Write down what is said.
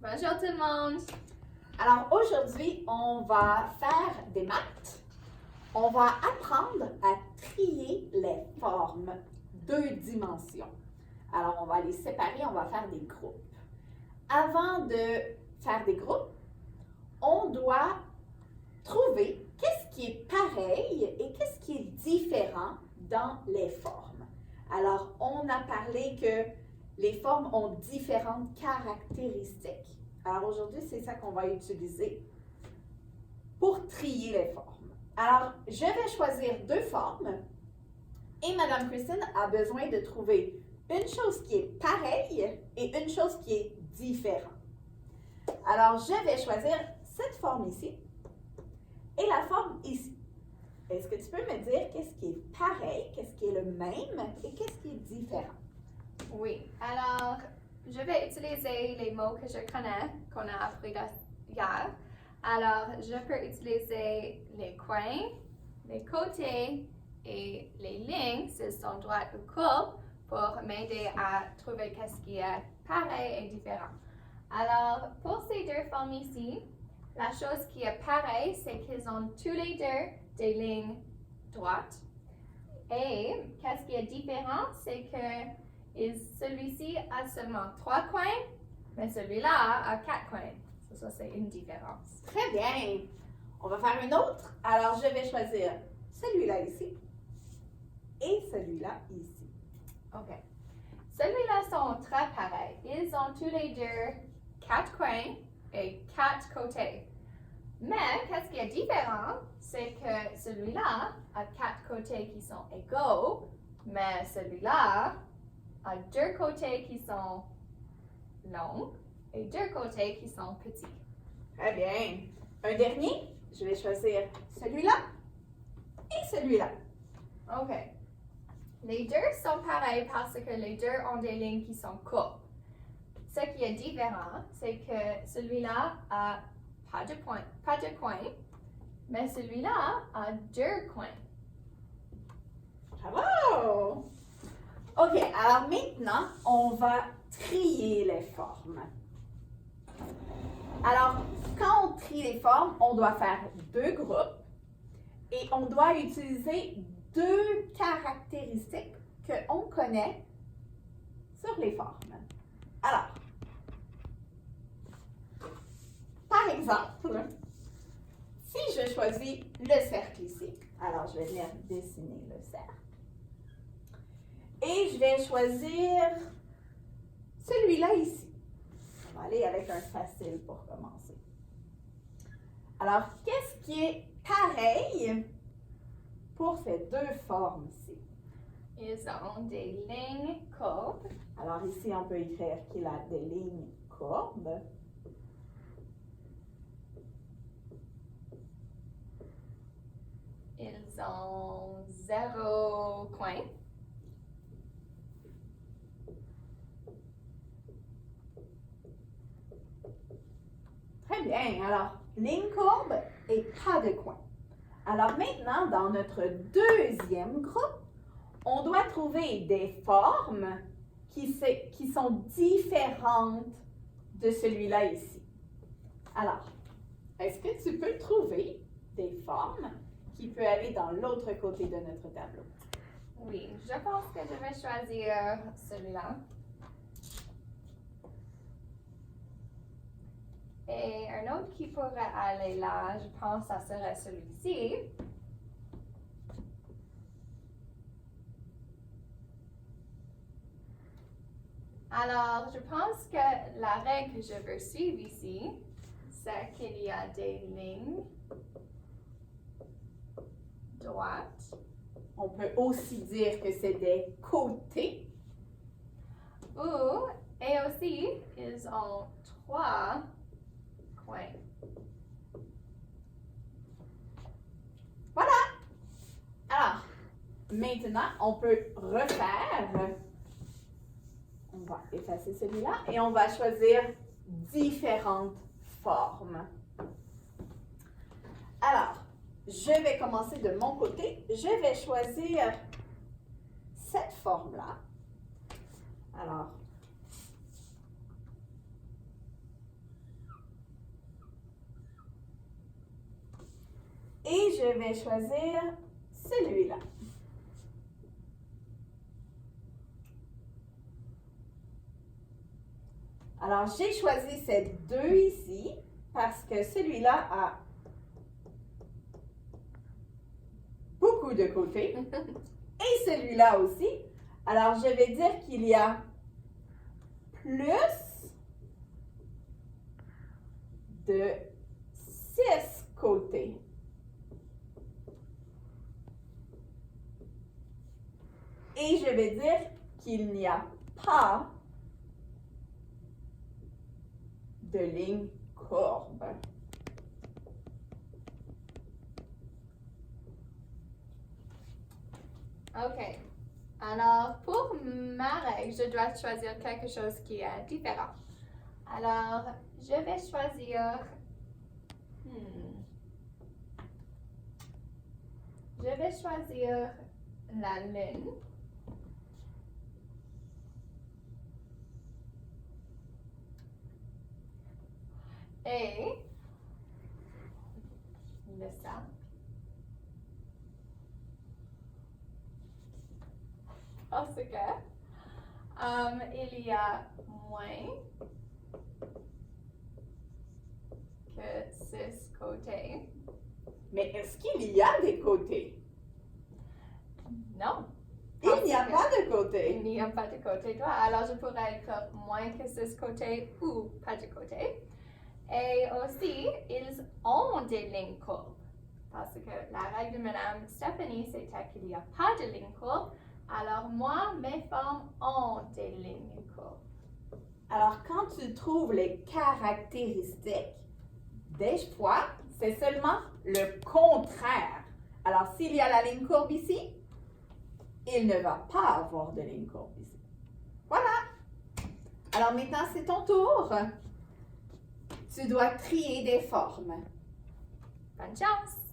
Bonjour tout le monde! Alors aujourd'hui, on va faire des maths. On va apprendre à trier les formes deux dimensions. Alors on va les séparer, on va faire des groupes. Avant de faire des groupes, on doit trouver qu'est-ce qui est pareil et qu'est-ce qui est différent dans les formes. Alors on a parlé que les formes ont différentes caractéristiques. Alors aujourd'hui, c'est ça qu'on va utiliser pour trier les formes. Alors, je vais choisir deux formes et Madame Christine a besoin de trouver une chose qui est pareille et une chose qui est différente. Alors, je vais choisir cette forme ici et la forme ici. Est-ce que tu peux me dire qu'est-ce qui est pareil, qu'est-ce qui est le même et qu'est-ce qui est différent? Oui, alors je vais utiliser les mots que je connais, qu'on a appris hier. Alors, je peux utiliser les coins, les côtés et les lignes, s'ils sont droits ou courbes, pour m'aider à trouver qu'est-ce qui est pareil et différent. Alors, pour ces deux formes ici, la chose qui est pareille, c'est qu'ils ont tous les deux des lignes droites. Et qu'est-ce qui est différent, c'est que celui-ci a seulement 3 coins, mais celui-là a 4 coins. Ça, c'est une différence. Très bien. On va faire une autre. Alors, je vais choisir celui-là ici et celui-là ici. OK. Celui-là sont très pareils. Ils ont tous les deux 4 coins et 4 côtés. Mais, qu'est-ce qui est différent, c'est que celui-là a 4 côtés qui sont égaux, mais celui-là a 2 côtés qui sont longs et 2 côtés qui sont petits. Très bien. Un dernier, je vais choisir celui-là et celui-là. OK. Les deux sont pareils parce que les deux ont des lignes qui sont courbes. Ce qui est différent, c'est que celui-là a pas de coin, mais celui-là a 2 coins. Bravo! OK, alors maintenant, on va trier les formes. Alors, quand on trie les formes, on doit faire deux groupes et on doit utiliser deux caractéristiques qu'on connaît sur les formes. Alors, par exemple, si je choisis le cercle ici, alors je vais venir dessiner le cercle. Et je vais choisir celui-là ici. On va aller avec un facile pour commencer. Alors, qu'est-ce qui est pareil pour ces deux formes-ci? Ils ont des lignes courbes. Alors ici, on peut écrire qu'il a des lignes courbes. Ils ont 0 coin. Très bien. Alors, ligne courbe et pas de coin. Alors maintenant, dans notre deuxième groupe, on doit trouver des formes qui sont différentes de celui-là ici. Alors, est-ce que tu peux trouver des formes qui peuvent aller dans l'autre côté de notre tableau? Oui, je pense que je vais choisir celui-là. Et un autre qui pourrait aller là, je pense que ça serait celui-ci. Alors, je pense que la règle que je veux suivre ici, c'est qu'il y a des lignes droites. On peut aussi dire que c'est des côtés. Et aussi, ils ont 3 coins. Voilà! Alors, maintenant, on peut refaire. On va effacer celui-là et on va choisir différentes formes. Alors, je vais commencer de mon côté. Je vais choisir cette forme-là. Alors, je vais choisir celui-là. Alors, j'ai choisi ces deux ici parce que celui-là a beaucoup de côtés et celui-là aussi. Alors, je vais dire qu'il y a plus de 6 côtés. Et je vais dire qu'il n'y a pas de ligne courbe. OK. Alors, pour ma règle, je dois choisir quelque chose qui est différent. Alors, je vais choisir... Je vais choisir la lune. Et le cercle. Parce que il y a moins que 6 côtés. Mais est-ce qu'il y a des côtés? Non. Il n'y a Parce pas de Il côtés. n'y a pas de côté droit. Alors, je pourrais écrire moins que 6 côtés ou pas de côté. Et aussi, ils ont des lignes courbes. Parce que la règle de Madame Stephanie, c'était qu'il n'y a pas de lignes courbes. Alors, moi, mes formes ont des lignes courbes. Alors, quand tu trouves les caractéristiques des poids, c'est seulement le contraire. Alors, s'il y a la ligne courbe ici, il ne va pas avoir de ligne courbe ici. Voilà. Alors maintenant, c'est ton tour. Tu dois trier des formes. Bonne chance!